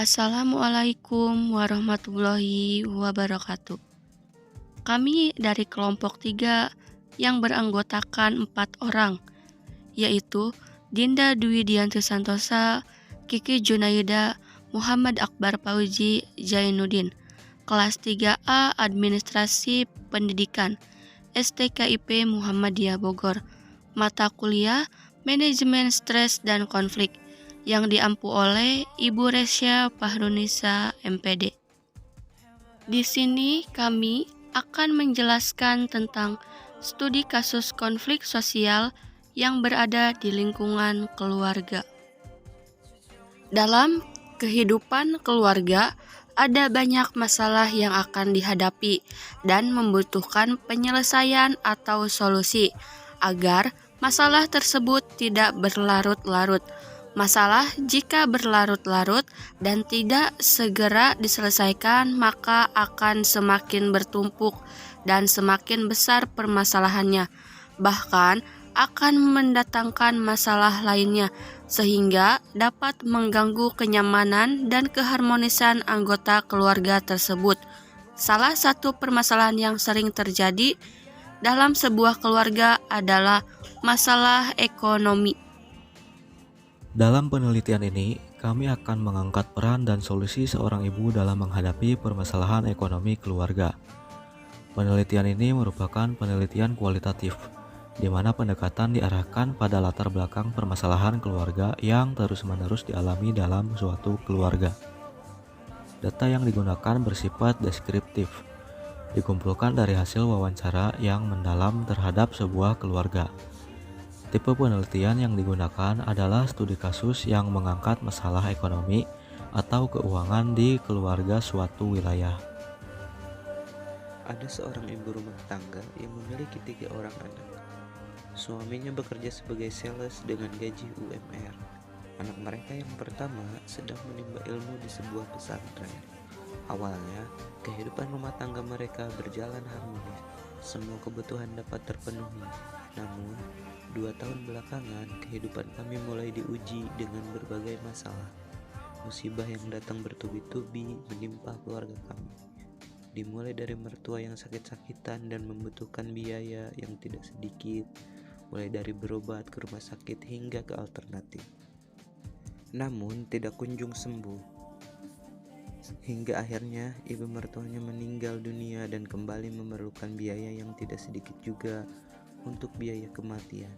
Assalamualaikum warahmatullahi wabarakatuh. Kami dari kelompok 3 yang beranggotakan 4 orang, yaitu Dinda Dwi Dianti Santosa, Kiki Junaida, Muhammad Akbar Fauzi Zainuddin, kelas 3A Administrasi Pendidikan, STKIP Muhammadiyah Bogor, mata kuliah Manajemen Stres dan Konflik, yang diampu oleh Ibu Resya Fahrunisa MPD. Di sini kami akan menjelaskan tentang studi kasus konflik sosial yang berada di lingkungan keluarga. Dalam kehidupan keluarga, ada banyak masalah yang akan dihadapi dan membutuhkan penyelesaian atau solusi agar masalah tersebut tidak berlarut-larut. Masalah jika berlarut-larut dan tidak segera diselesaikan, maka akan semakin bertumpuk dan semakin besar permasalahannya, bahkan akan mendatangkan masalah lainnya, sehingga dapat mengganggu kenyamanan dan keharmonisan anggota keluarga tersebut. Salah satu permasalahan yang sering terjadi dalam sebuah keluarga adalah masalah ekonomi. Dalam penelitian ini, kami akan mengangkat peran dan solusi seorang ibu dalam menghadapi permasalahan ekonomi keluarga. Penelitian ini merupakan penelitian kualitatif, di mana pendekatan diarahkan pada latar belakang permasalahan keluarga yang terus-menerus dialami dalam suatu keluarga. Data yang digunakan bersifat deskriptif, dikumpulkan dari hasil wawancara yang mendalam terhadap sebuah keluarga. Tipe penelitian yang digunakan adalah studi kasus yang mengangkat masalah ekonomi atau keuangan di keluarga suatu wilayah. Ada seorang ibu rumah tangga yang memiliki 3 orang anak. Suaminya bekerja sebagai sales dengan gaji UMR. Anak mereka yang pertama sedang menimba ilmu di sebuah pesantren. Awalnya, kehidupan rumah tangga mereka berjalan harmonis. Semua kebutuhan dapat terpenuhi. Namun, 2 tahun belakangan, kehidupan kami mulai diuji dengan berbagai masalah. Musibah yang datang bertubi-tubi menimpa keluarga kami. Dimulai dari mertua yang sakit-sakitan dan membutuhkan biaya yang tidak sedikit, mulai dari berobat ke rumah sakit hingga ke alternatif. Namun, tidak kunjung sembuh. Hingga akhirnya, ibu mertuanya meninggal dunia dan kembali memerlukan biaya yang tidak sedikit juga untuk biaya kematian.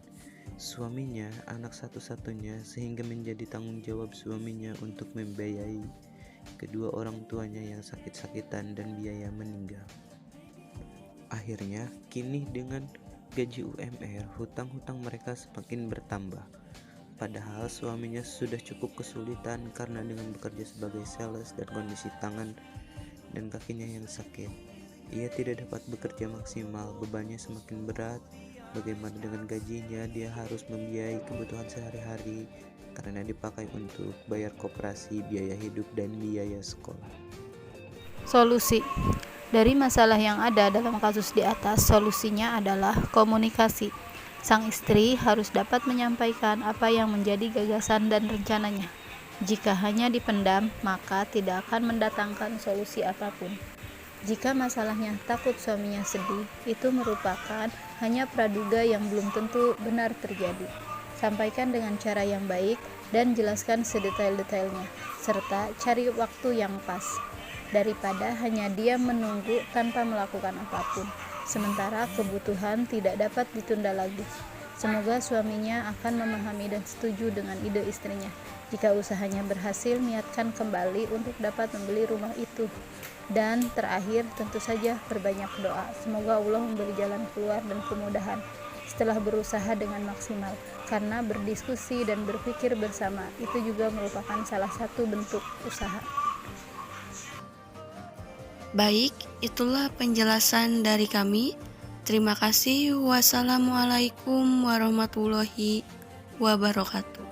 Suaminya anak satu-satunya, sehingga menjadi tanggung jawab suaminya untuk membiayai kedua orang tuanya yang sakit-sakitan dan biaya meninggal. Akhirnya, kini dengan gaji UMR, hutang-hutang mereka semakin bertambah. Padahal suaminya sudah cukup kesulitan karena dengan bekerja sebagai sales dan kondisi tangan dan kakinya yang sakit. Ia tidak dapat bekerja maksimal, bebannya semakin berat. Bagaimana dengan gajinya? Dia harus membiayai kebutuhan sehari-hari karena dipakai untuk bayar koperasi, biaya hidup, dan biaya sekolah. Solusi dari masalah yang ada dalam kasus di atas, solusinya adalah komunikasi. Sang istri harus dapat menyampaikan apa yang menjadi gagasan dan rencananya. Jika hanya dipendam, maka tidak akan mendatangkan solusi apapun. Jika masalahnya takut suaminya sedih, itu merupakan hanya praduga yang belum tentu benar terjadi. Sampaikan dengan cara yang baik dan jelaskan sedetail-detailnya, serta cari waktu yang pas, daripada hanya diam menunggu tanpa melakukan apapun, sementara kebutuhan tidak dapat ditunda lagi. Semoga suaminya akan memahami dan setuju dengan ide istrinya. Jika usahanya berhasil, niatkan kembali untuk dapat membeli rumah itu. Dan terakhir, tentu saja perbanyak doa. Semoga Allah memberi jalan keluar dan kemudahan setelah berusaha dengan maksimal. Karena berdiskusi dan berpikir bersama itu juga merupakan salah satu bentuk usaha. Baik, itulah penjelasan dari kami. Terima kasih. Wassalamualaikum warahmatullahi wabarakatuh.